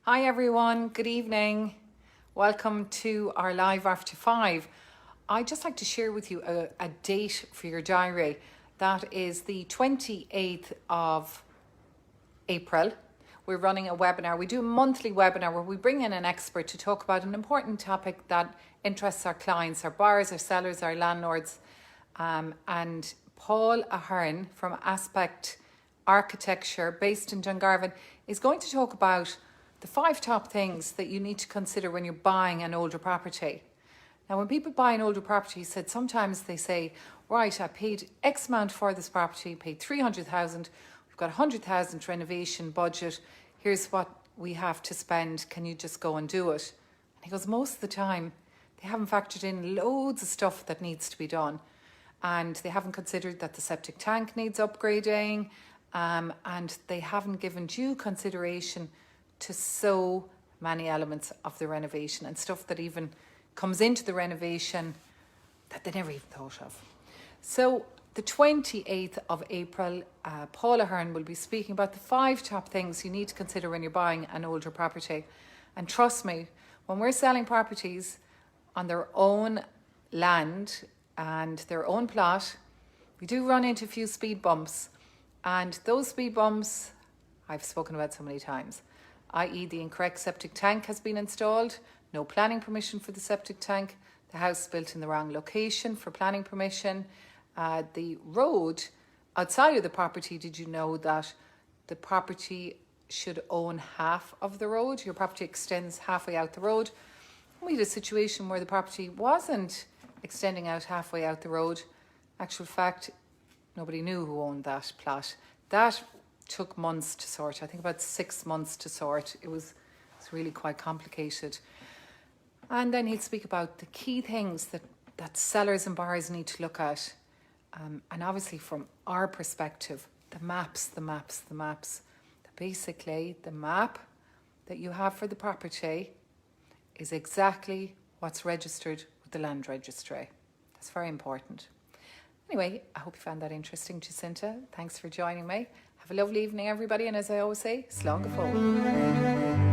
Hi everyone, good evening. Welcome to our live after 5. I'd just like to share with you a date for your diary. That is the 28th of April. We're running a webinar. We do a monthly webinar where we bring in an expert to talk about an important topic that interests our clients, our buyers, our sellers, our landlords. And Paul Ahearne from Aspect Architecture, based in Dungarvan, is going to talk about the 5 top things that you need to consider when you're buying an older property. Now, when people buy an older property, sometimes they say, right, I paid X amount for this property, paid 300,000, we've got 100,000 renovation budget, here's what we have to spend, can you just go and do it? And he goes, most of the time, they haven't factored in loads of stuff that needs to be done. And they haven't considered that the septic tank needs upgrading, and they haven't given due consideration to so many elements of the renovation and stuff that even comes into the renovation that they never even thought of. So the 28th of April, Paul Ahearne will be speaking about the 5 top things you need to consider when you're buying an older property. And trust me, when we're selling properties on their own land and their own plot, we do run into a few speed bumps. And those speed bumps I've spoken about so many times, i.e. the incorrect septic tank has been installed, no planning permission for the septic tank, the house built in the wrong location for planning permission, the road outside of the property. Did you know that the property should own half of the road? Your property extends halfway out the road. We had a situation where the property wasn't extending out halfway out the road. Actual fact, nobody knew who owned that plot. That took months to sort. I think about 6 months to sort. It's really quite complicated. And then he'd speak about the key things that sellers and buyers need to look at. And obviously from our perspective, the maps. Basically, the map that you have for the property is exactly what's registered with the land registry. That's very important. Anyway, I hope you found that interesting, Jacinta. Thanks for joining me. Have a lovely evening, everybody. And as I always say, slán go fóill.